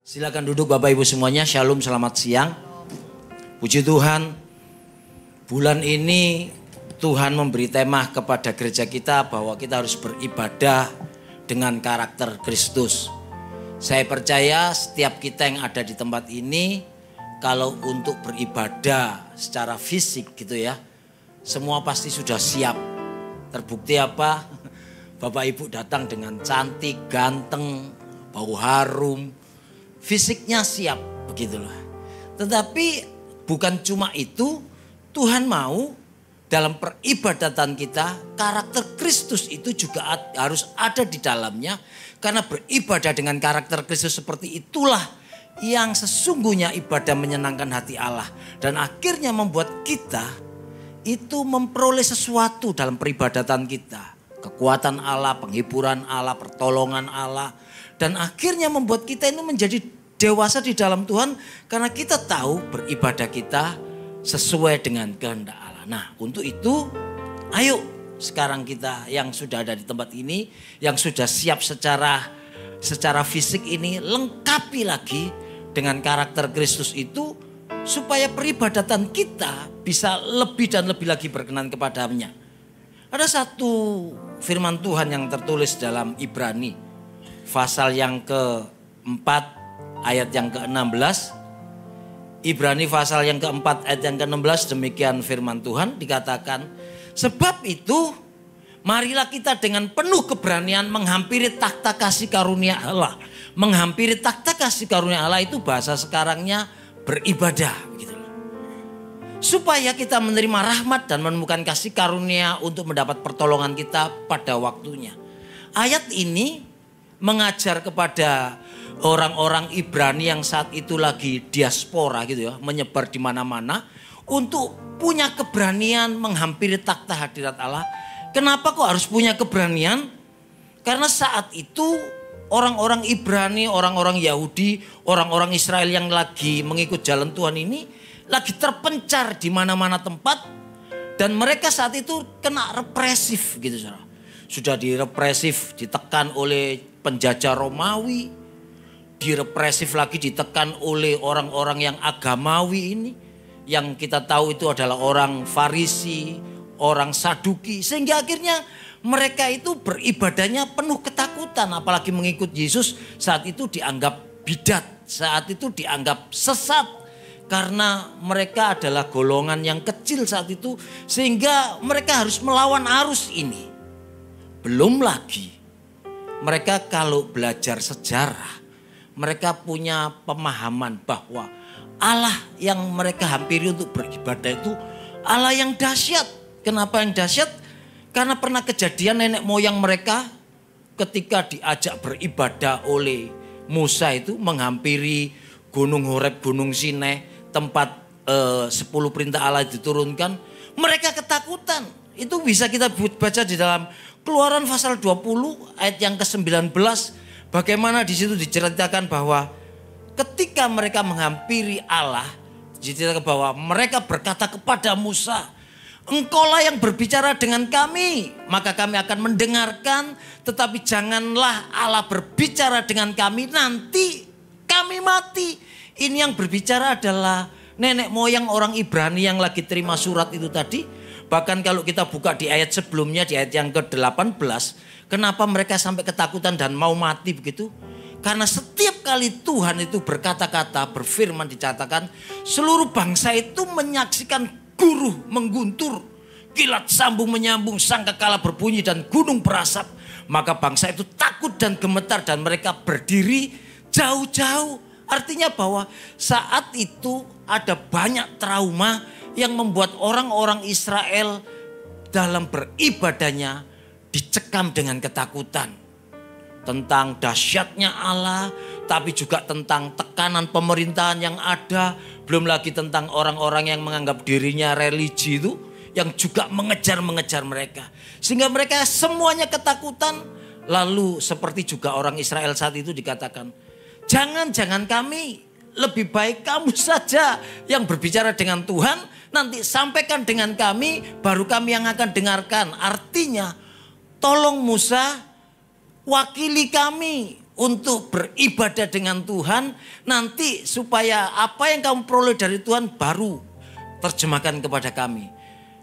Silakan duduk Bapak Ibu semuanya. Shalom, selamat siang. Puji Tuhan, bulan ini Tuhan memberi tema kepada gereja kita bahwa kita harus beribadah dengan karakter Kristus. Saya percaya setiap kita yang ada di tempat ini, kalau untuk beribadah secara fisik gitu ya, semua pasti sudah siap. Terbukti apa? Bapak Ibu datang dengan cantik, ganteng, bau harum, fisiknya siap, begitulah. Tetapi bukan cuma itu, Tuhan mau dalam peribadatan kita, karakter Kristus itu juga harus ada di dalamnya. Karena beribadah dengan karakter Kristus seperti itulah yang sesungguhnya ibadah menyenangkan hati Allah. Dan akhirnya membuat kita itu memperoleh sesuatu dalam peribadatan kita. Kekuatan Allah, penghiburan Allah, pertolongan Allah. Dan akhirnya membuat kita ini menjadi dewasa di dalam Tuhan. Karena kita tahu beribadah kita sesuai dengan kehendak Allah. Nah, untuk itu ayo sekarang kita yang sudah ada di tempat ini, yang sudah siap secara fisik ini, lengkapi lagi dengan karakter Kristus itu supaya peribadatan kita bisa lebih dan lebih lagi berkenan kepadanya. Ada satu firman Tuhan yang tertulis dalam Ibrani pasal yang keempat ayat yang ke-16. Ibrani pasal yang keempat ayat yang ke-16, demikian firman Tuhan dikatakan, sebab itu marilah kita dengan penuh keberanian menghampiri takhta kasih karunia Allah. Menghampiri takhta kasih karunia Allah itu bahasa sekarangnya beribadah, gitu. Supaya kita menerima rahmat dan menemukan kasih karunia untuk mendapat pertolongan kita pada waktunya. Ayat ini mengajar kepada orang-orang Ibrani yang saat itu lagi diaspora gitu ya, menyebar di mana-mana untuk punya keberanian menghampiri takhta hadirat Allah. Kenapa kok harus punya keberanian? Karena saat itu orang-orang Ibrani, orang-orang Yahudi, orang-orang Israel yang lagi mengikut jalan Tuhan ini lagi terpencar di mana-mana tempat, dan mereka saat itu kena represif gitu saudara. Sudah direpresif, ditekan oleh penjajah Romawi, direpresif lagi, ditekan oleh orang-orang yang agamawi ini, yang kita tahu itu adalah orang Farisi, orang Saduki, sehingga akhirnya mereka itu beribadahnya penuh ketakutan, apalagi mengikut Yesus saat itu dianggap bidat, saat itu dianggap sesat. Karena mereka adalah golongan yang kecil saat itu, sehingga mereka harus melawan arus ini. Belum lagi mereka kalau belajar sejarah, mereka punya pemahaman bahwa Allah yang mereka hampiri untuk beribadah itu Allah yang dahsyat. Kenapa yang dahsyat? Karena pernah kejadian nenek moyang mereka ketika diajak beribadah oleh Musa itu menghampiri Gunung Horeb, Gunung Sinai, tempat 10 perintah Allah diturunkan, mereka ketakutan. Itu bisa kita baca di dalam Keluaran pasal 20 ayat yang ke-19. Bagaimana di situ diceritakan bahwa ketika mereka menghampiri Allah, diceritakan bahwa mereka berkata kepada Musa, engkaulah yang berbicara dengan kami, maka kami akan mendengarkan, tetapi janganlah Allah berbicara dengan kami, nanti kami mati. Ini yang berbicara adalah nenek moyang orang Ibrani yang lagi terima surat itu tadi. Bahkan kalau kita buka di ayat sebelumnya, di ayat yang ke-18, kenapa mereka sampai ketakutan dan mau mati begitu? Karena setiap kali Tuhan itu berkata-kata, berfirman, dicatakan seluruh bangsa itu menyaksikan guruh mengguntur, kilat sambung menyambung, sangkakala berbunyi dan gunung berasap. Maka bangsa itu takut dan gemetar dan mereka berdiri jauh-jauh. Artinya bahwa saat itu ada banyak trauma yang membuat orang-orang Israel dalam beribadahnya dicekam dengan ketakutan. Tentang dahsyatnya Allah, tapi juga tentang tekanan pemerintahan yang ada. Belum lagi tentang orang-orang yang menganggap dirinya religi itu, yang juga mengejar-mengejar mereka. Sehingga mereka semuanya ketakutan. Lalu seperti juga orang Israel saat itu dikatakan, jangan kami, lebih baik kamu saja yang berbicara dengan Tuhan, nanti sampaikan dengan kami, baru kami yang akan dengarkan. Artinya, tolong Musa, wakili kami, untuk beribadah dengan Tuhan, nanti supaya apa yang kamu peroleh dari Tuhan baru terjemahkan kepada kami.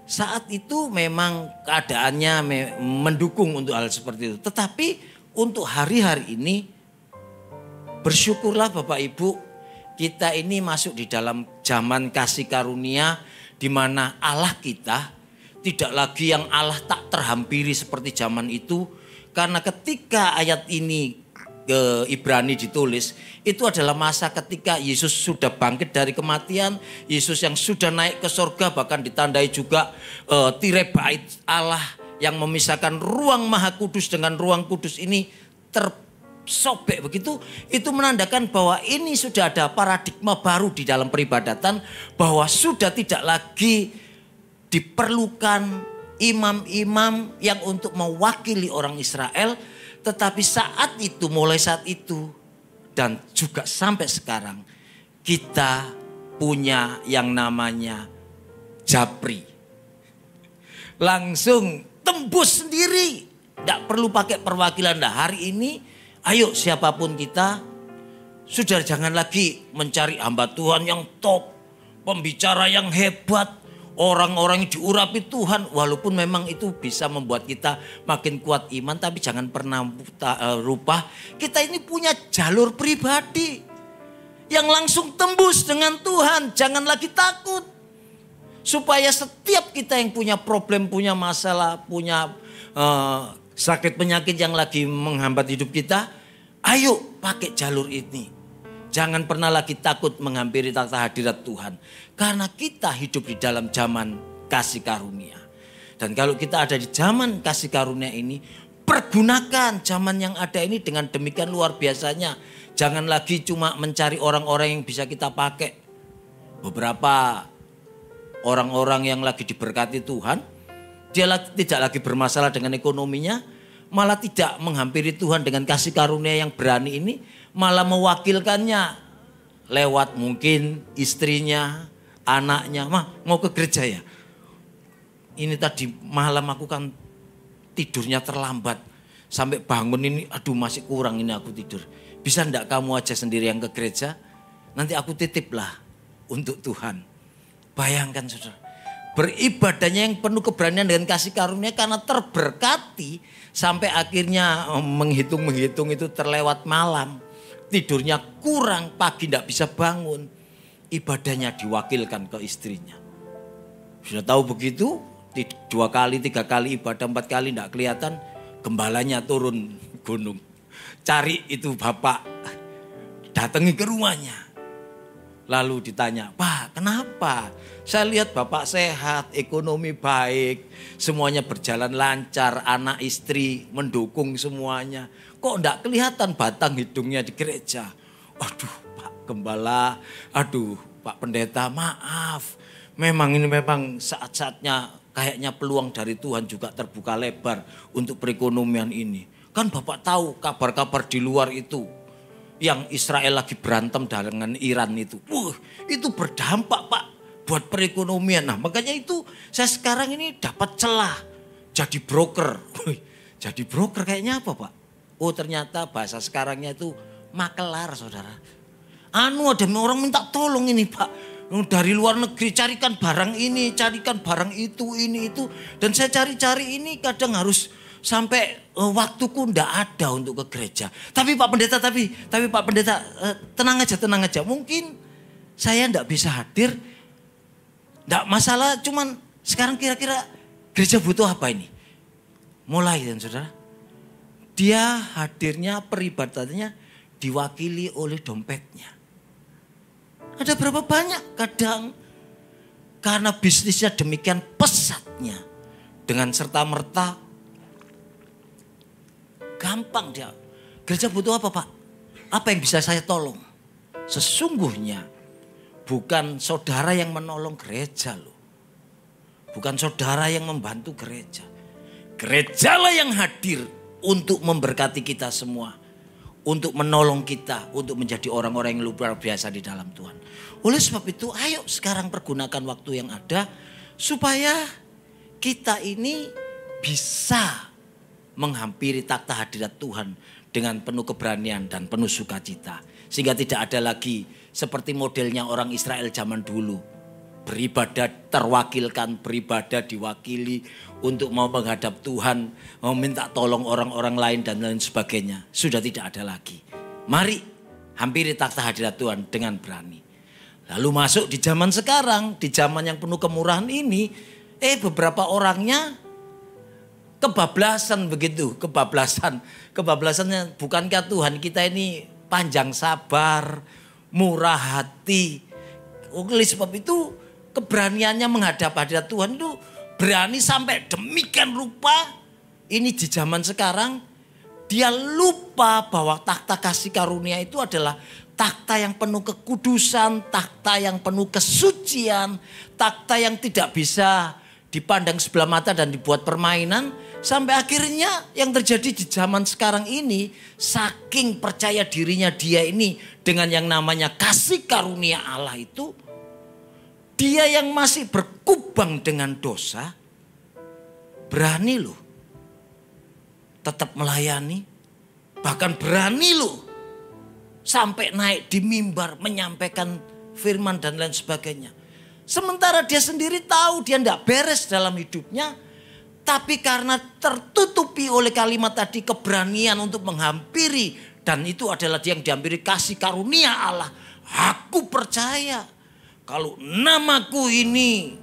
Saat itu memang keadaannya mendukung untuk hal seperti itu. Tetapi untuk hari-hari ini bersyukurlah Bapak Ibu, kita ini masuk di dalam zaman kasih karunia di mana Allah kita tidak lagi yang Allah tak terhampiri seperti zaman itu. Karena ketika ayat ini ke Ibrani ditulis, itu adalah masa ketika Yesus sudah bangkit dari kematian, Yesus yang sudah naik ke surga, bahkan ditandai juga tirai bait Allah yang memisahkan ruang maha kudus dengan ruang kudus ini tersobek begitu. Itu menandakan bahwa ini sudah ada paradigma baru di dalam peribadatan, bahwa sudah tidak lagi diperlukan imam-imam yang untuk mewakili orang Israel. Tetapi saat itu, mulai saat itu dan juga sampai sekarang, kita punya yang namanya japri. Langsung tembus sendiri, tidak perlu pakai perwakilan. Nah, hari ini ayo siapapun kita, sudah jangan lagi mencari hamba Tuhan yang top, pembicara yang hebat, orang-orang yang diurapi Tuhan, walaupun memang itu bisa membuat kita makin kuat iman, tapi jangan pernah lupa kita ini punya jalur pribadi yang langsung tembus dengan Tuhan. Jangan lagi takut, supaya setiap kita yang punya problem, punya masalah, punya sakit penyakit yang lagi menghambat hidup kita, ayo pakai jalur ini. Jangan pernah lagi takut menghampiri takhta hadirat Tuhan. Karena kita hidup di dalam zaman kasih karunia. Dan kalau kita ada di zaman kasih karunia ini, pergunakan zaman yang ada ini dengan demikian luar biasanya. Jangan lagi cuma mencari orang-orang yang bisa kita pakai. Beberapa orang-orang yang lagi diberkati Tuhan, dia tidak lagi bermasalah dengan ekonominya, malah tidak menghampiri Tuhan dengan kasih karunia yang berani ini, malah mewakilkannya lewat mungkin istrinya, anaknya. Mah, mau ke gereja ya? Ini tadi malam aku kan tidurnya terlambat. Sampai bangun ini, aduh masih kurang ini aku tidur. Bisa enggak kamu aja sendiri yang ke gereja? Nanti aku titiplah untuk Tuhan. Bayangkan saudara, beribadahnya yang penuh keberanian dengan kasih karunia karena terberkati. Sampai akhirnya menghitung-menghitung itu terlewat malam. Tidurnya kurang, pagi tidak bisa bangun. Ibadahnya diwakilkan ke istrinya. Sudah tahu begitu, 2 kali, 3 kali ibadah, 4 kali tidak kelihatan. Gembalanya turun gunung. Cari itu bapak, datangi ke rumahnya. Lalu ditanya, Pak kenapa? Saya lihat bapak sehat, ekonomi baik, semuanya berjalan lancar, anak istri mendukung semuanya. Kok enggak kelihatan batang hidungnya di gereja? Aduh Pak Gembala, aduh Pak Pendeta, maaf. Memang ini memang saat-saatnya kayaknya peluang dari Tuhan juga terbuka lebar untuk perekonomian ini. Kan Bapak tahu kabar-kabar di luar itu. Yang Israel lagi berantem dengan Iran itu. Itu berdampak Pak buat perekonomian. Nah makanya itu saya sekarang ini dapat celah jadi broker. Jadi broker kayaknya apa Pak? Oh ternyata bahasa sekarangnya itu makelar saudara. Ada orang minta tolong ini Pak. Dari luar negeri carikan barang ini, carikan barang itu, ini itu. Dan saya cari-cari ini kadang harus sampai waktuku ndak ada untuk ke gereja. Tapi Pak Pendeta, tapi Pak Pendeta tenang aja. Mungkin saya ndak bisa hadir. Ndak masalah, cuman sekarang kira-kira gereja butuh apa ini? Mulai dan saudara. Dia hadirnya peribadatannya diwakili oleh dompetnya. Ada berapa banyak kadang karena bisnisnya demikian pesatnya dengan serta-merta gampang dia. Gereja butuh apa Pak? Apa yang bisa saya tolong? Sesungguhnya bukan saudara yang menolong gereja loh. Bukan saudara yang membantu gereja. Gerejalah yang hadir untuk memberkati kita semua. Untuk menolong kita, untuk menjadi orang-orang yang luar biasa di dalam Tuhan. Oleh sebab itu ayo sekarang pergunakan waktu yang ada. Supaya kita ini bisa menghampiri takhta hadirat Tuhan dengan penuh keberanian dan penuh sukacita. Sehingga tidak ada lagi seperti modelnya orang Israel zaman dulu. Beribadah terwakilkan, beribadah diwakili untuk mau menghadap Tuhan, mau minta tolong orang-orang lain dan lain sebagainya. Sudah tidak ada lagi. Mari hampiri takhta hadirat Tuhan dengan berani. Lalu masuk di zaman sekarang, di zaman yang penuh kemurahan ini, beberapa orangnya kebablasan begitu, kebablasannya bukankah Tuhan kita ini panjang sabar, murah hati. Oleh sebab itu keberaniannya menghadap hadirat Tuhan itu berani sampai demikian rupa. Ini di zaman sekarang dia lupa bahwa takhta kasih karunia itu adalah takhta yang penuh kekudusan, takhta yang penuh kesucian, takhta yang tidak bisa dipandang sebelah mata dan dibuat permainan. Sampai akhirnya yang terjadi di zaman sekarang ini, saking percaya dirinya dia ini dengan yang namanya kasih karunia Allah itu, dia yang masih berkubang dengan dosa, berani loh tetap melayani, bahkan berani loh sampai naik di mimbar menyampaikan firman dan lain sebagainya. Sementara dia sendiri tahu dia tidak beres dalam hidupnya, tapi karena tertutupi oleh kalimat tadi keberanian untuk menghampiri, dan itu adalah yang dihampiri kasih karunia Allah. Aku percaya kalau namaku ini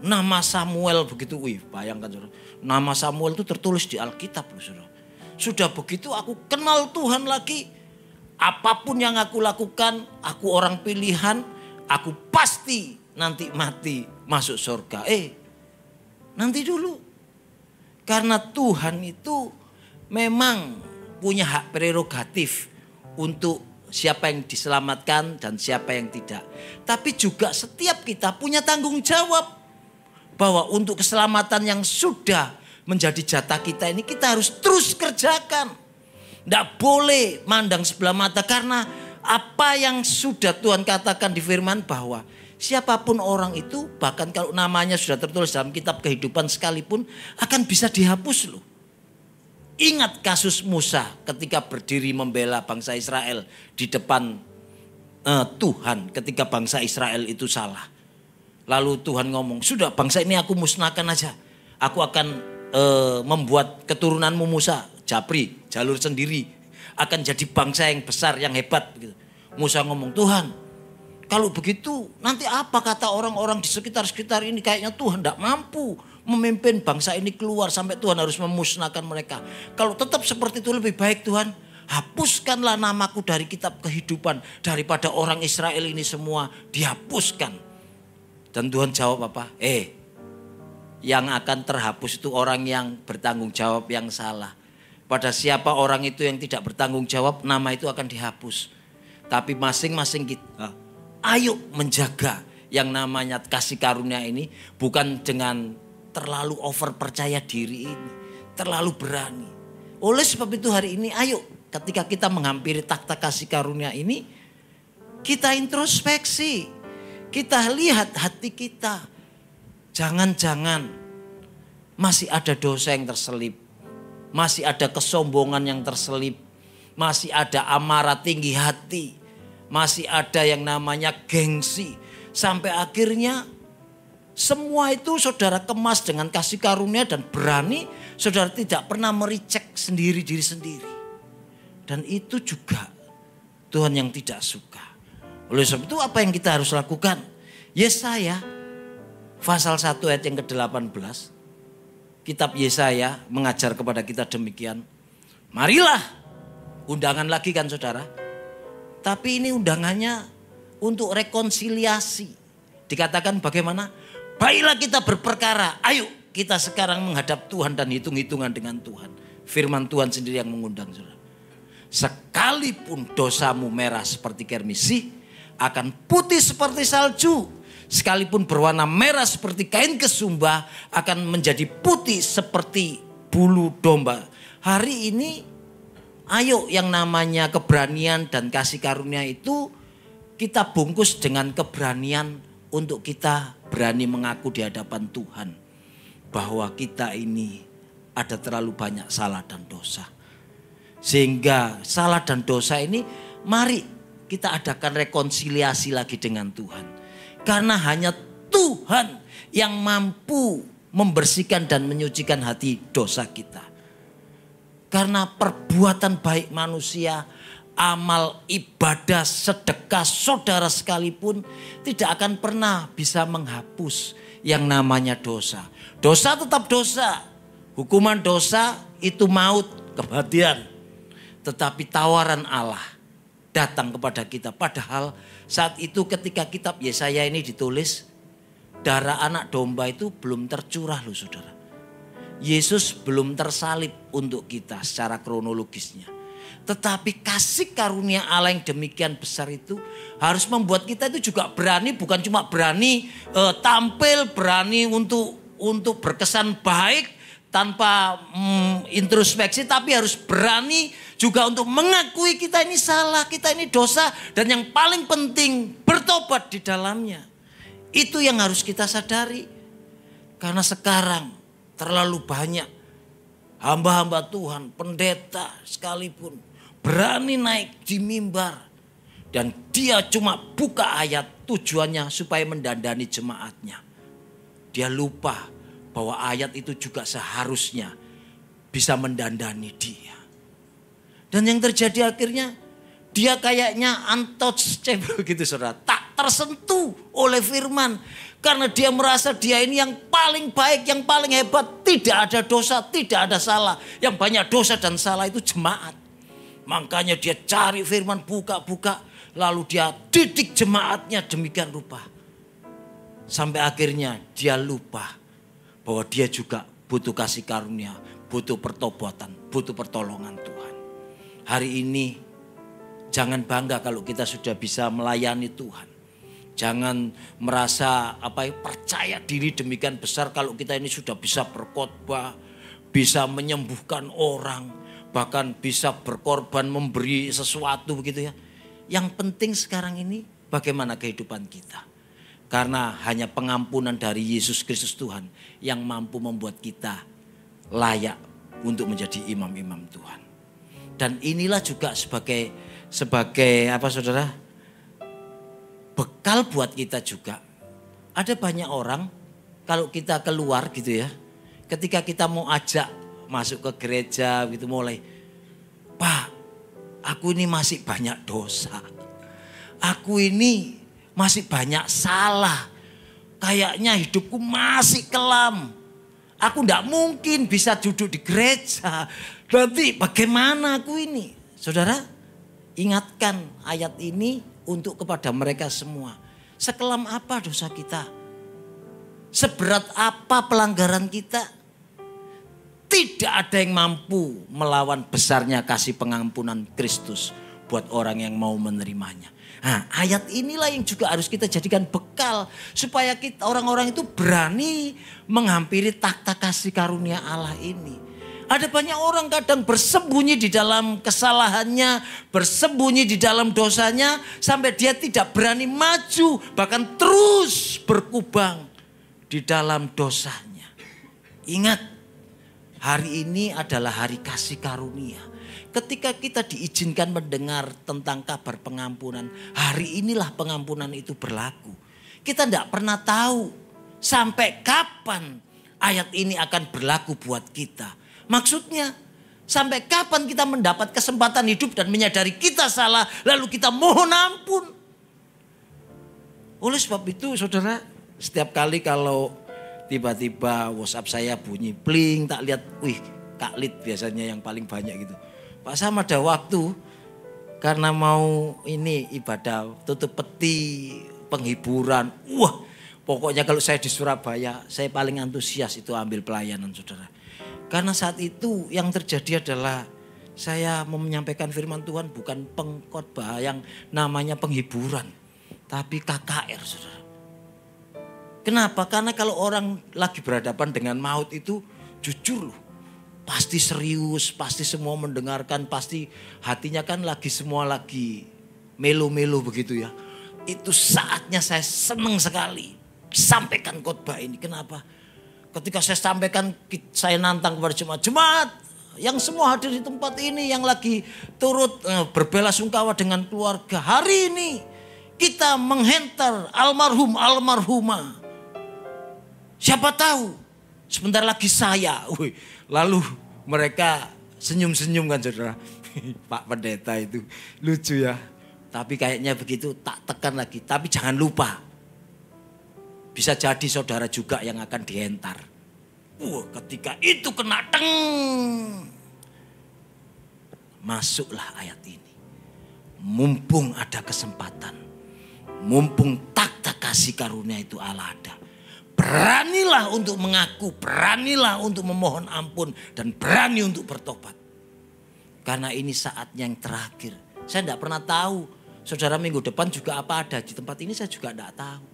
nama Samuel begitu, bayangkan saudara, nama Samuel itu tertulis di Alkitab loh saudara. Sudah begitu aku kenal Tuhan lagi, apapun yang aku lakukan, aku orang pilihan, aku pasti nanti mati masuk surga. Nanti dulu. Karena Tuhan itu memang punya hak prerogatif untuk siapa yang diselamatkan dan siapa yang tidak. Tapi juga setiap kita punya tanggung jawab bahwa untuk keselamatan yang sudah menjadi jatah kita ini kita harus terus kerjakan. Tidak boleh mandang sebelah mata, karena apa yang sudah Tuhan katakan di firman bahwa siapapun orang itu, bahkan kalau namanya sudah tertulis dalam kitab kehidupan sekalipun, akan bisa dihapus loh. Ingat kasus Musa ketika berdiri membela bangsa Israel di depan Tuhan ketika bangsa Israel itu salah. Lalu Tuhan ngomong, sudah bangsa ini aku musnahkan aja. Aku akan membuat keturunanmu Musa, Japri, jalur sendiri. Akan jadi bangsa yang besar, yang hebat. Musa ngomong, Tuhan kalau begitu nanti apa kata orang-orang di sekitar-sekitar ini, kayaknya Tuhan tidak mampu memimpin bangsa ini keluar sampai Tuhan harus memusnahkan mereka. Kalau tetap seperti itu lebih baik Tuhan, hapuskanlah namaku dari kitab kehidupan daripada orang Israel ini semua dihapuskan. Dan Tuhan jawab apa? Yang akan terhapus itu orang yang bertanggung jawab yang salah. Pada siapa orang itu yang tidak bertanggung jawab, nama itu akan dihapus. Tapi masing-masing kita ayo menjaga yang namanya kasih karunia ini, bukan dengan terlalu over percaya diri ini, terlalu berani. Oleh sebab itu hari ini ayo ketika kita menghampiri takhta kasih karunia ini, kita introspeksi, kita lihat hati kita. Jangan-jangan masih ada dosa yang terselip, masih ada kesombongan yang terselip, masih ada amarah tinggi hati, masih ada yang namanya gengsi. Sampai akhirnya semua itu saudara kemas dengan kasih karunia dan berani. Saudara tidak pernah mericek sendiri diri sendiri. Dan itu juga Tuhan yang tidak suka. Oleh sebab itu apa yang kita harus lakukan? Yesaya pasal 1 ayat yang ke-18. Kitab Yesaya mengajar kepada kita demikian. Marilah, undangan lagi kan saudara. Tapi ini undangannya untuk rekonsiliasi. Dikatakan bagaimana? Baiklah kita berperkara. Ayo kita sekarang menghadap Tuhan dan hitung-hitungan dengan Tuhan. Firman Tuhan sendiri yang mengundang saudara. Sekalipun dosamu merah seperti kermisi, akan putih seperti salju. Sekalipun berwarna merah seperti kain kesumba, akan menjadi putih seperti bulu domba. Hari ini ayo yang namanya keberanian dan kasih karunia itu kita bungkus dengan keberanian untuk kita berani mengaku di hadapan Tuhan bahwa kita ini ada terlalu banyak salah dan dosa. Sehingga salah dan dosa ini mari kita adakan rekonsiliasi lagi dengan Tuhan. Karena hanya Tuhan yang mampu membersihkan dan menyucikan hati dosa kita. Karena perbuatan baik manusia, amal, ibadah, sedekah saudara sekalipun tidak akan pernah bisa menghapus yang namanya dosa. Dosa tetap dosa. Hukuman dosa itu maut, kematian. Tetapi tawaran Allah datang kepada kita. Padahal saat itu ketika kitab Yesaya ini ditulis, darah anak domba itu belum tercurah loh saudara. Yesus belum tersalib untuk kita secara kronologisnya. Tetapi kasih karunia Allah yang demikian besar itu harus membuat kita itu juga berani, bukan cuma berani tampil, berani untuk berkesan baik tanpa introspeksi, tapi harus berani juga untuk mengakui kita ini salah, kita ini dosa, dan yang paling penting bertobat di dalamnya. Itu yang harus kita sadari. Karena sekarang terlalu banyak hamba-hamba Tuhan, pendeta sekalipun berani naik di mimbar. Dan dia cuma buka ayat tujuannya supaya mendandani jemaatnya. Dia lupa bahwa ayat itu juga seharusnya bisa mendandani dia. Dan yang terjadi akhirnya dia kayaknya untouchable gitu saudara. Tak tersentuh oleh firman. Karena dia merasa dia ini yang paling baik, yang paling hebat. Tidak ada dosa, tidak ada salah. Yang banyak dosa dan salah itu jemaat. Makanya dia cari firman, buka-buka. Lalu dia didik jemaatnya demikian rupa. Sampai akhirnya dia lupa bahwa dia juga butuh kasih karunia, butuh pertobatan, butuh pertolongan Tuhan. Hari ini jangan bangga kalau kita sudah bisa melayani Tuhan. Jangan merasa percaya diri demikian besar kalau kita ini sudah bisa berkhotbah, bisa menyembuhkan orang, bahkan bisa berkorban memberi sesuatu begitu ya. Yang penting sekarang ini bagaimana kehidupan kita. Karena hanya pengampunan dari Yesus Kristus Tuhan yang mampu membuat kita layak untuk menjadi imam-imam Tuhan. Dan inilah juga sebagai saudara? Bekal buat kita juga. Ada banyak orang kalau kita keluar gitu ya. Ketika kita mau ajak masuk ke gereja gitu mulai. Pak, aku ini masih banyak dosa. Aku ini masih banyak salah. Kayaknya hidupku masih kelam. Aku tidak mungkin bisa duduk di gereja. Berarti bagaimana aku ini? Saudara, ingatkan ayat ini untuk kepada mereka semua. Sekelam apa dosa kita? Seberat apa pelanggaran kita? Tidak ada yang mampu melawan besarnya kasih pengampunan Kristus buat orang yang mau menerimanya. Nah, ayat inilah yang juga harus kita jadikan bekal supaya kita orang-orang itu berani menghampiri takhta kasih karunia Allah ini. Ada banyak orang kadang bersembunyi di dalam kesalahannya, bersembunyi di dalam dosanya sampai dia tidak berani maju, bahkan terus berkubang di dalam dosanya. Ingat, hari ini adalah hari kasih karunia. Ketika kita diizinkan mendengar tentang kabar pengampunan, hari inilah pengampunan itu berlaku. Kita tidak pernah tahu sampai kapan ayat ini akan berlaku buat kita. Maksudnya sampai kapan kita mendapat kesempatan hidup dan menyadari kita salah lalu kita mohon ampun. Oleh sebab itu saudara, setiap kali kalau tiba-tiba WhatsApp saya bunyi bling, tak lihat, wih Kak Lid biasanya yang paling banyak gitu. Pak Sam ada waktu karena mau ini ibadah tutup peti penghiburan. Wah, pokoknya kalau saya di Surabaya saya paling antusias itu ambil pelayanan saudara. Karena saat itu yang terjadi adalah saya mau menyampaikan firman Tuhan bukan pengkhotbah yang namanya penghiburan. Tapi KKR saudara. Kenapa? Karena kalau orang lagi berhadapan dengan maut itu jujur loh. Pasti serius, pasti semua mendengarkan, pasti hatinya kan semua lagi melo-melo begitu ya. Itu saatnya saya senang sekali sampaikan khotbah ini. Kenapa? Ketika saya sampaikan, saya nantang kepada jemaat, yang semua hadir di tempat ini, yang lagi turut berbelasungkawa dengan keluarga. Hari ini kita menghantar almarhum almarhumah. Siapa tahu sebentar lagi saya. Lalu mereka senyum-senyum kan saudara. Pak Pendeta itu lucu ya. Tapi kayaknya begitu, tak tekan lagi. Tapi jangan lupa, bisa jadi saudara juga yang akan dihentar. Ketika itu kena teng, masuklah ayat ini. Mumpung ada kesempatan, mumpung takhta kasih karunia itu Allah ada, beranilah untuk mengaku, beranilah untuk memohon ampun, dan berani untuk bertobat. Karena ini saatnya yang terakhir. Saya tidak pernah tahu, saudara minggu depan juga apa ada di tempat ini, saya juga tidak tahu.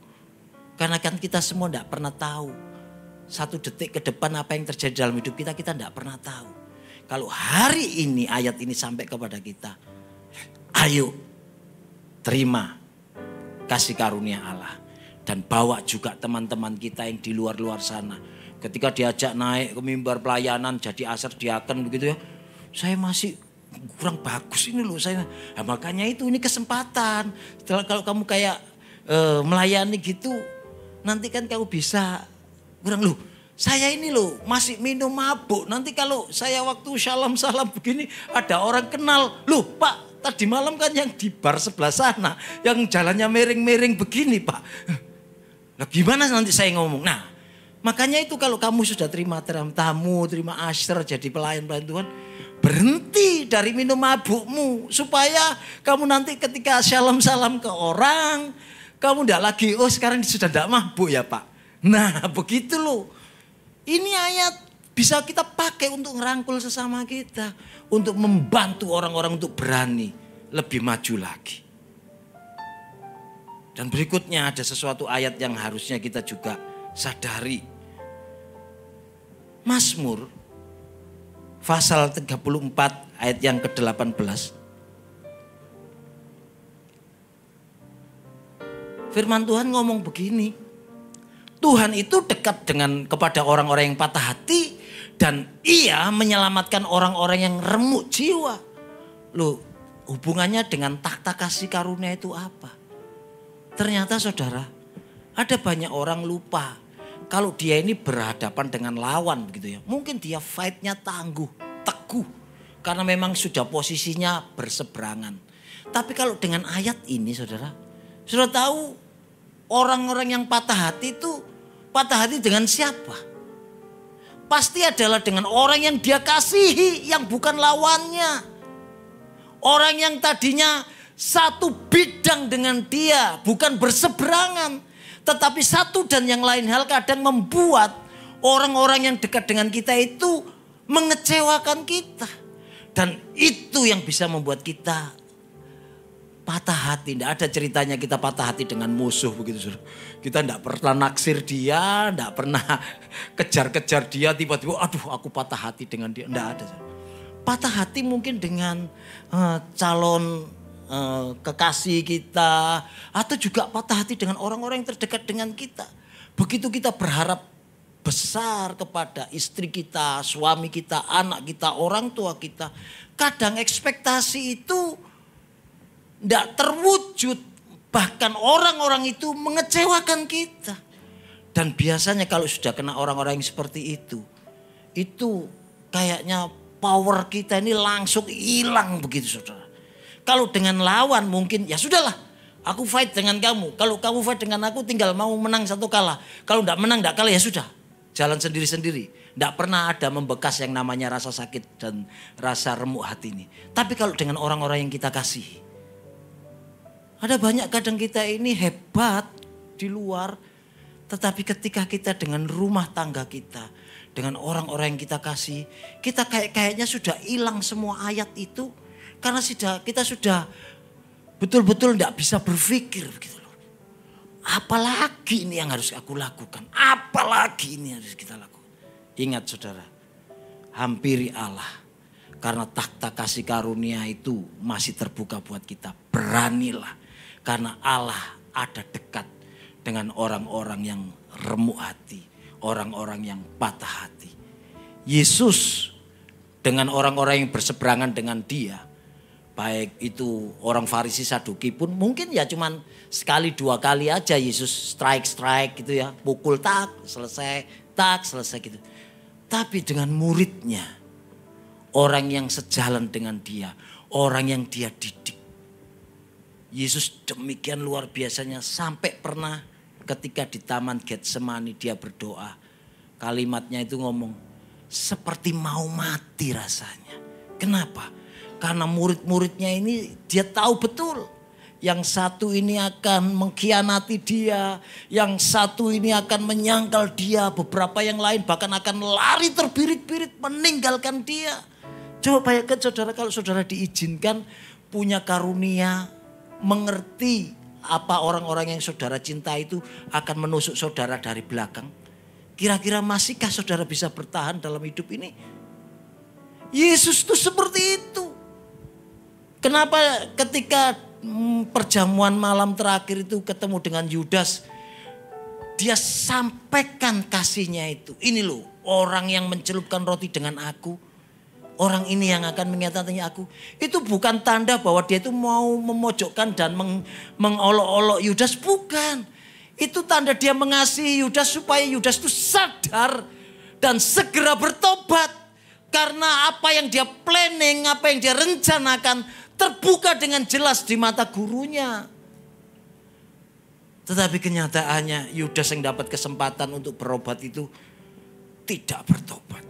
Karena kan kita semua tidak pernah tahu. Satu detik ke depan apa yang terjadi dalam hidup kita, kita tidak pernah tahu. Kalau hari ini ayat ini sampai kepada kita, ayo terima kasih karunia Allah. Dan bawa juga teman-teman kita yang di luar-luar sana. Ketika diajak naik ke mimbar pelayanan, jadi asar diaken begitu ya. Saya masih kurang bagus ini loh saya. Nah, makanya itu ini kesempatan. Setelah kalau kamu kayak melayani gitu, nanti kan kamu bisa kurang loh. Saya ini loh masih minum mabuk. Nanti kalau saya waktu salam-salam begini ada orang kenal. Loh Pak, tadi malam kan yang di bar sebelah sana. Yang jalannya miring-miring begini Pak. Nah gimana nanti saya ngomong? Nah makanya itu kalau kamu sudah terima tamu, terima asyar jadi pelayan-pelayan Tuhan. Berhenti dari minum mabukmu. Supaya kamu nanti ketika salam-salam ke orang. Kamu tidak lagi, oh sekarang sudah tidak mabuk ya Pak. Nah begitu loh. Ini ayat bisa kita pakai untuk ngerangkul sesama kita. Untuk membantu orang-orang untuk berani lebih maju lagi. Dan berikutnya ada sesuatu ayat yang harusnya kita juga sadari. Mazmur pasal 34 ayat yang ke-18. Firman Tuhan ngomong begini. Tuhan itu dekat kepada orang-orang yang patah hati. Dan ia menyelamatkan orang-orang yang remuk jiwa. Loh, hubungannya dengan takhta kasih karunia itu apa? Ternyata saudara, ada banyak orang lupa. Kalau dia ini berhadapan dengan lawan begitu ya. Mungkin dia fight-nya tangguh, teguh. Karena memang sudah posisinya berseberangan. Tapi kalau dengan ayat ini saudara, sudah tahu orang-orang yang patah hati itu patah hati dengan siapa? Pasti adalah dengan orang yang dia kasihi, yang bukan lawannya. Orang yang tadinya satu bidang dengan dia, bukan berseberangan. Tetapi satu dan yang lain hal kadang membuat orang-orang yang dekat dengan kita itu mengecewakan kita. Dan itu yang bisa membuat kita patah hati. Tidak ada ceritanya kita patah hati dengan musuh begitu. Kita tidak pernah naksir dia, tidak pernah kejar-kejar dia. Tiba-tiba aduh aku patah hati dengan dia. Tidak ada. Patah hati mungkin dengan calon kekasih kita. Atau juga patah hati dengan orang-orang yang terdekat dengan kita. Begitu kita berharap besar kepada istri kita, suami kita, anak kita, orang tua kita. Kadang ekspektasi itu tidak terwujud. Bahkan orang-orang itu mengecewakan kita. Dan biasanya kalau sudah kena orang-orang yang seperti itu kayaknya power kita ini langsung hilang begitu saudara. Kalau dengan lawan mungkin ya sudahlah. Aku fight dengan kamu. Kalau kamu fight dengan aku tinggal mau menang satu kalah. Kalau tidak menang tidak kalah ya sudah. Jalan sendiri-sendiri. Tidak pernah ada membekas yang namanya rasa sakit dan rasa remuk hati ini. Tapi kalau dengan orang-orang yang kita kasih. Ada banyak kadang kita ini hebat di luar. Tetapi ketika kita dengan rumah tangga kita. Dengan orang-orang yang kita kasih. Kita kayaknya sudah hilang semua ayat itu. Karena kita sudah betul-betul tidak bisa berpikir. Begitu loh. Apalagi ini yang harus aku lakukan. Apalagi ini harus kita lakukan. Ingat saudara. Hampiri Allah. Karena takhta kasih karunia itu masih terbuka buat kita. Beranilah. Karena Allah ada dekat dengan orang-orang yang remuk hati. Orang-orang yang patah hati. Yesus dengan orang-orang yang berseberangan dengan dia. Baik itu orang Farisi Saduki pun mungkin ya cuman sekali dua kali aja Yesus strike gitu ya. Pukul tak selesai gitu. Tapi dengan muridnya, orang yang sejalan dengan dia, orang yang dia didik. Yesus demikian luar biasanya sampai pernah ketika di Taman Getsemani dia berdoa. Kalimatnya itu ngomong, seperti mau mati rasanya. Kenapa? Karena murid-muridnya ini dia tahu betul. Yang satu ini akan mengkhianati dia. Yang satu ini akan menyangkal dia. Beberapa yang lain bahkan akan lari terbirit-birit meninggalkan dia. Coba bayangkan saudara, kalau saudara diizinkan punya karunia mengerti apa orang-orang yang saudara cinta itu akan menusuk saudara dari belakang. Kira-kira masihkah saudara bisa bertahan dalam hidup ini? Yesus itu seperti itu. Kenapa ketika perjamuan malam terakhir itu ketemu dengan Yudas, dia sampaikan kasihnya itu. Ini loh orang yang mencelupkan roti dengan aku. Orang ini yang akan mengingatkan aku. Itu bukan tanda bahwa dia itu mau memojokkan dan mengolok-olok Yudas. Bukan. Itu tanda dia mengasihi Yudas supaya Yudas itu sadar dan segera bertobat. Karena apa yang dia planning, apa yang dia rencanakan terbuka dengan jelas di mata gurunya. Tetapi kenyataannya Yudas yang dapat kesempatan untuk berobat itu tidak bertobat.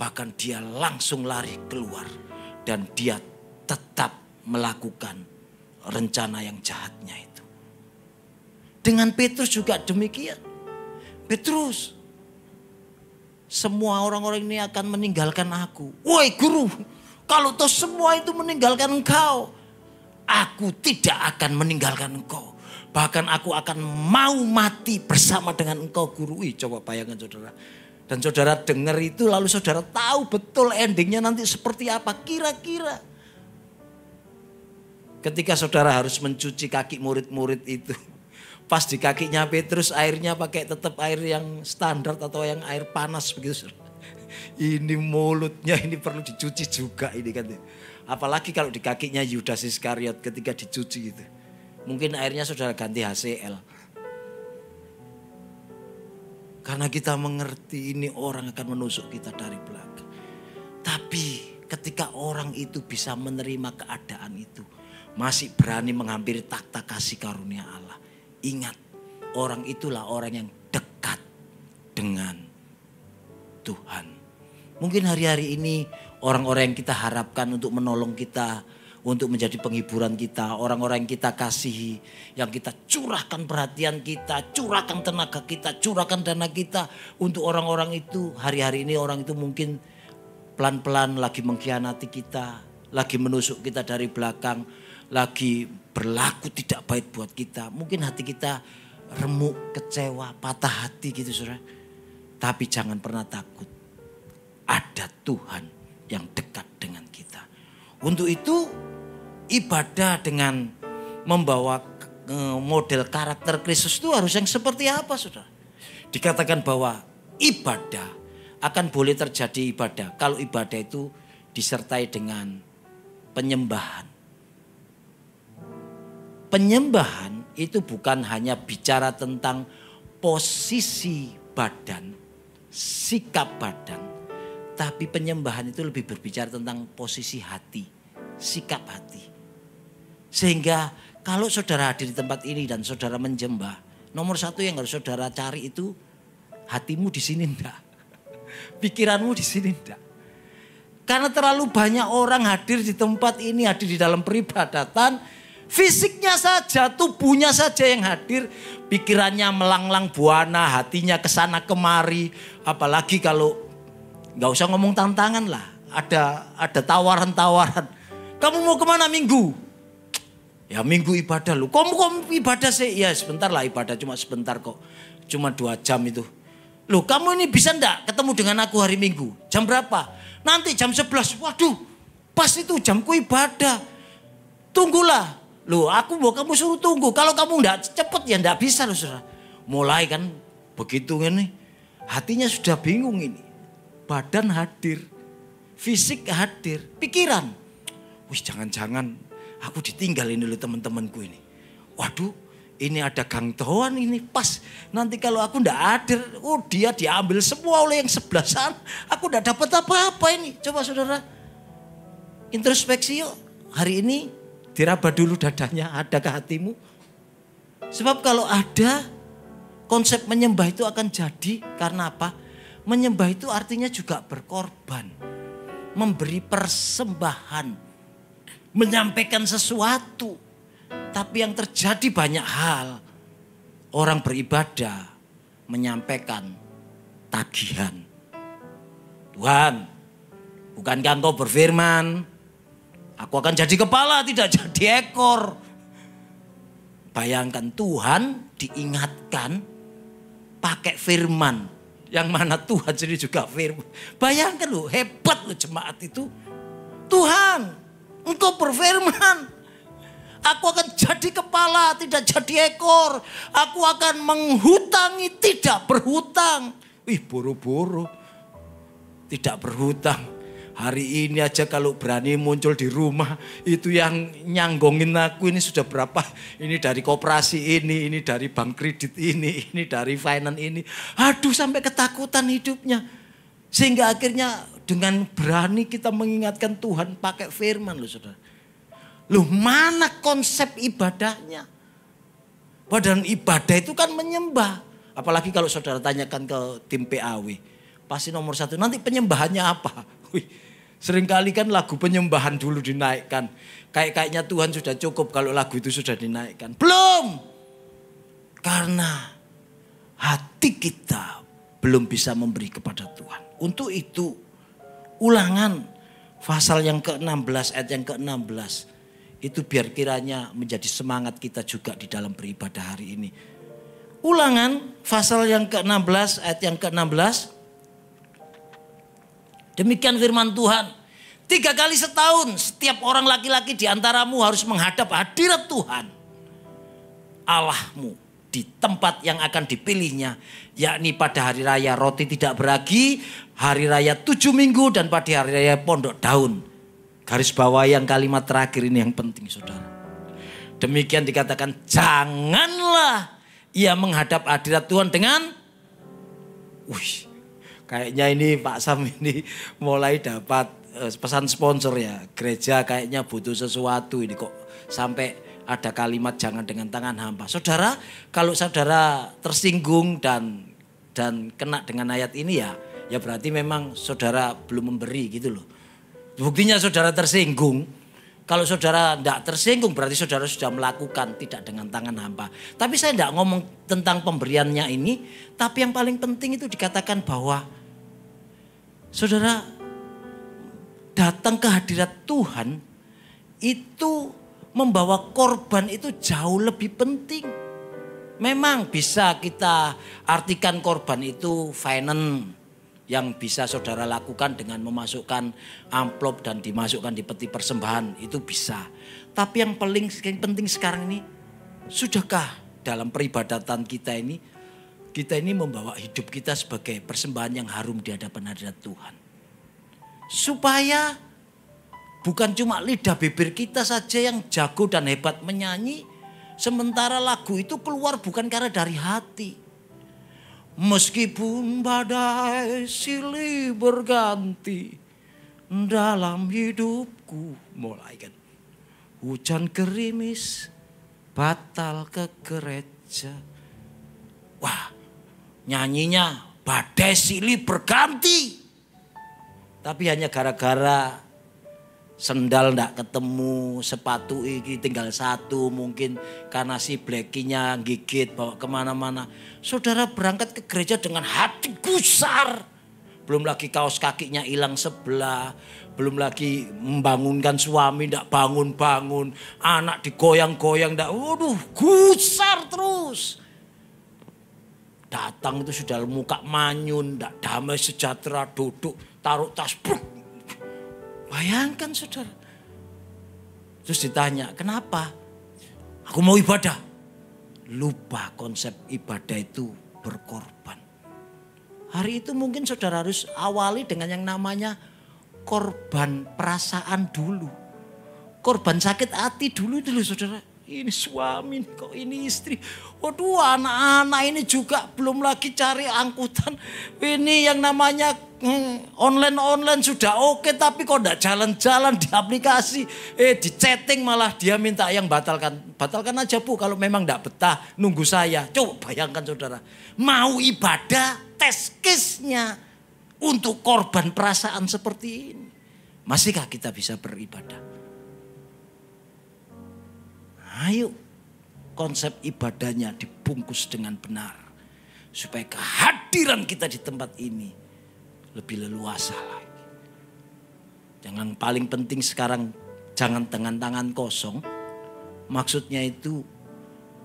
Bahkan dia langsung lari keluar. Dan dia tetap melakukan rencana yang jahatnya itu. Dengan Petrus juga demikian. Petrus, semua orang-orang ini akan meninggalkan aku. Woi guru, kalau toh semua itu meninggalkan engkau, aku tidak akan meninggalkan engkau. Bahkan aku akan mau mati bersama dengan engkau guru. Coba bayangkan saudara. Dan saudara dengar itu lalu saudara tahu betul endingnya nanti seperti apa kira-kira. Ketika saudara harus mencuci kaki murid-murid itu. Pas di kakinya Petrus airnya pakai tetap air yang standar atau yang air panas begitu. Ini mulutnya ini perlu dicuci juga ini kan. Apalagi kalau di kakinya Yudas Iskariot ketika dicuci itu. Mungkin airnya saudara ganti HCl. Karena kita mengerti ini orang akan menusuk kita dari belakang. Tapi ketika orang itu bisa menerima keadaan itu. Masih berani menghampiri takhta kasih karunia Allah. Ingat, orang itulah orang yang dekat dengan Tuhan. Mungkin hari-hari ini orang-orang yang kita harapkan untuk menolong kita, untuk menjadi penghiburan kita, orang-orang yang kita kasihi, yang kita curahkan perhatian kita, curahkan tenaga kita, curahkan dana kita untuk orang-orang itu. Hari-hari ini orang itu mungkin pelan-pelan lagi mengkhianati kita, lagi menusuk kita dari belakang, lagi berlaku tidak baik buat kita. Mungkin hati kita remuk, kecewa, patah hati gitu saudara. Tapi jangan pernah takut. Ada Tuhan yang dekat dengan kita. Untuk itu ibadah dengan membawa model karakter Kristus itu harus yang seperti apa saudara? Dikatakan bahwa ibadah akan boleh terjadi ibadah. Kalau ibadah itu disertai dengan penyembahan. Penyembahan itu bukan hanya bicara tentang posisi badan, sikap badan. Tapi penyembahan itu lebih berbicara tentang posisi hati, sikap hati. Sehingga kalau saudara hadir di tempat ini dan saudara menjembah, nomor satu yang harus saudara cari itu hatimu di sini enggak. Pikiranmu di sini enggak. Karena terlalu banyak orang hadir di tempat ini, hadir di dalam peribadatan. Fisiknya saja, tubuhnya saja yang hadir. Pikirannya melanglang buana, hatinya kesana kemari. Apalagi kalau gak usah ngomong tantangan lah. Ada tawaran-tawaran. Kamu mau kemana minggu? Ya minggu ibadah lu. Kamu ibadah sih? Ya sebentar lah ibadah, cuma sebentar kok. Cuma 2 jam itu. Loh kamu ini bisa enggak ketemu dengan aku hari minggu? Jam berapa? Nanti jam 11. Waduh pas itu jamku ibadah. Tunggulah. Loh aku mau kamu suruh tunggu. Kalau kamu enggak cepet ya enggak bisa loh saudara. Mulai kan begitu ini. Hatinya sudah bingung ini. Badan hadir. Fisik hadir, pikiran. Wih, jangan-jangan aku ditinggalin dulu teman-temanku ini. Waduh, ini ada gangtoan ini pas. Nanti kalau aku ndak hadir, dia diambil semua oleh yang sebelah sana. Aku ndak dapat apa-apa ini. Coba saudara, introspeksi yuk. Hari ini diraba dulu dadanya, adakah hatimu? Sebab kalau ada, konsep menyembah itu akan jadi. Karena apa? Menyembah itu artinya juga berkorban. Memberi persembahan, menyampaikan sesuatu. Tapi yang terjadi banyak hal. Orang beribadah menyampaikan tagihan. Tuhan, bukankah Engkau berfirman, aku akan jadi kepala tidak jadi ekor. Bayangkan Tuhan diingatkan pakai firman. Yang mana Tuhan sendiri juga firman. Bayangkan loh, hebat loh jemaat itu. Tuhan, Engkau berfirman, aku akan jadi kepala, tidak jadi ekor. Aku akan menghutangi, tidak berhutang. Wih, boro-boro. Tidak berhutang. Hari ini aja kalau berani muncul di rumah, itu yang nyanggongin aku ini sudah berapa. Ini dari koperasi ini dari bank kredit ini dari finance ini. Aduh, sampai ketakutan hidupnya. Sehingga akhirnya dengan berani kita mengingatkan Tuhan pakai firman loh saudara. Loh, mana konsep ibadahnya? Padahal ibadah itu kan menyembah. Apalagi kalau saudara tanyakan ke tim PAW. Pasti nomor satu, nanti penyembahannya apa? Wih, seringkali kan lagu penyembahan dulu dinaikkan. Kayaknya Tuhan sudah cukup kalau lagu itu sudah dinaikkan. Belum. Karena hati kita belum bisa memberi kepada Tuhan. Untuk itu Ulangan pasal yang ke-16 ayat yang ke-16. Itu biar kiranya menjadi semangat kita juga di dalam beribadah hari ini. Ulangan pasal yang ke-16 ayat yang ke-16. Demikian firman Tuhan. 3 kali setahun setiap orang laki-laki di antaramu harus menghadap hadirat Tuhan Allahmu di tempat yang akan dipilihnya, yakni pada hari raya roti tidak beragi, hari raya 7 minggu, dan pada hari raya pondok daun. Garis bawah yang kalimat terakhir ini yang penting saudara. Demikian dikatakan, janganlah ia menghadap hadirat Tuhan dengan, kayaknya ini Pak Sam ini mulai dapat pesan sponsor ya. Gereja kayaknya butuh sesuatu ini kok sampai ada kalimat jangan dengan tangan hampa. Saudara, kalau saudara tersinggung dan kena dengan ayat ini ya berarti memang saudara belum memberi gitu loh. Buktinya saudara tersinggung. Kalau saudara tidak tersinggung berarti saudara sudah melakukan tidak dengan tangan hampa. Tapi saya tidak ngomong tentang pemberiannya ini. Tapi yang paling penting itu dikatakan bahwa saudara datang ke hadirat Tuhan itu membawa korban itu jauh lebih penting. Memang bisa kita artikan korban itu finance yang bisa saudara lakukan dengan memasukkan amplop dan dimasukkan di peti persembahan. Itu bisa. Tapi yang paling penting sekarang ini, sudahkah dalam peribadatan kita ini membawa hidup kita sebagai persembahan yang harum di hadapan hadirat Tuhan. Supaya bukan cuma lidah bibir kita saja yang jago dan hebat menyanyi. Sementara lagu itu keluar bukan karena dari hati. Meskipun badai silih berganti dalam hidupku. Mulai kan. Hujan gerimis batal ke gereja. Wah, nyanyinya badai silih berganti. Tapi hanya gara-gara sendal ndak ketemu, sepatu ini tinggal satu, mungkin karena si blackinya gigit bawa kemana-mana. Saudara berangkat ke gereja dengan hati gusar. Belum lagi kaos kakinya hilang sebelah. Belum lagi membangunkan suami ndak bangun-bangun. Anak digoyang-goyang ndak, waduh gusar terus. Datang itu sudah muka manyun, ndak damai sejahtera, duduk taruh tas. Bayangkan saudara. Terus ditanya, kenapa? Aku mau ibadah. Lupa konsep ibadah itu berkorban. Hari itu mungkin saudara harus awali dengan yang namanya korban perasaan dulu. Korban sakit hati dulu saudara. Ini suami kok ini istri. Waduh anak-anak ini juga belum lagi cari angkutan. Ini yang namanya online sudah oke tapi kok enggak jalan-jalan di aplikasi. Di chatting malah dia minta yang batalkan. Batalkan aja Bu kalau memang enggak betah nunggu saya. Coba bayangkan saudara. Mau ibadah tes case-nya untuk korban perasaan seperti ini. Masihkah kita bisa beribadah? Ayo konsep ibadahnya dibungkus dengan benar. Supaya kehadiran kita di tempat ini lebih leluasa lagi. Jangan paling penting sekarang jangan dengan tangan kosong. Maksudnya itu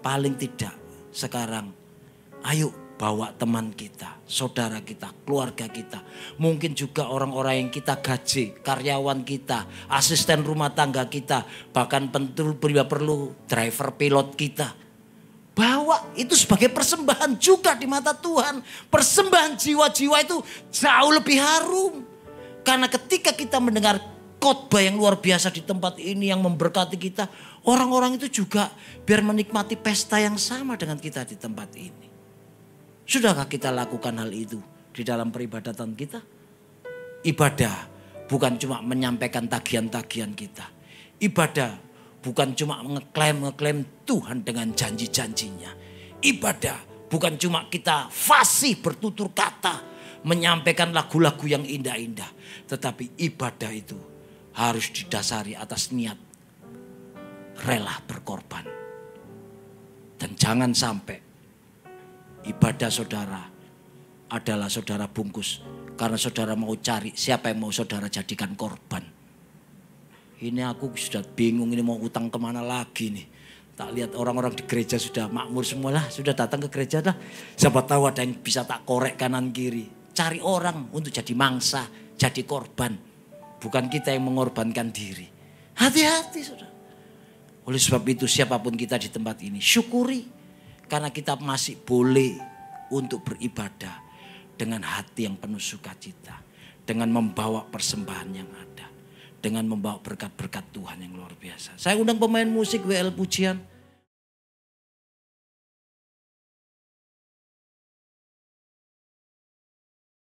paling tidak sekarang ayo bawa teman kita, saudara kita, keluarga kita. Mungkin juga orang-orang yang kita gaji, karyawan kita, asisten rumah tangga kita. Bahkan perlu driver pilot kita. Bawa itu sebagai persembahan juga di mata Tuhan. Persembahan jiwa-jiwa itu jauh lebih harum. Karena ketika kita mendengar khotbah yang luar biasa di tempat ini yang memberkati kita. Orang-orang itu juga biar menikmati pesta yang sama dengan kita di tempat ini. Sudahkah kita lakukan hal itu di dalam peribadatan kita? Ibadah bukan cuma menyampaikan tagihan-tagihan kita. Ibadah bukan cuma ngeklaim Tuhan dengan janji-janjinya. Ibadah bukan cuma kita fasih bertutur kata, menyampaikan lagu-lagu yang indah-indah. Tetapi ibadah itu harus didasari atas niat rela berkorban. Dan jangan sampai ibadah saudara adalah saudara bungkus. Karena saudara mau cari siapa yang mau saudara jadikan korban. Ini aku sudah bingung ini mau utang kemana lagi nih. Tak lihat orang-orang di gereja sudah makmur semua lah. Sudah datang ke gereja lah. Siapa tahu ada yang bisa tak korek kanan kiri. Cari orang untuk jadi mangsa, jadi korban. Bukan kita yang mengorbankan diri. Hati-hati saudara. Oleh sebab itu siapapun kita di tempat ini syukuri. Karena kita masih boleh untuk beribadah dengan hati yang penuh sukacita. Dengan membawa persembahan yang ada. Dengan membawa berkat-berkat Tuhan yang luar biasa. Saya undang pemain musik WL Pujian.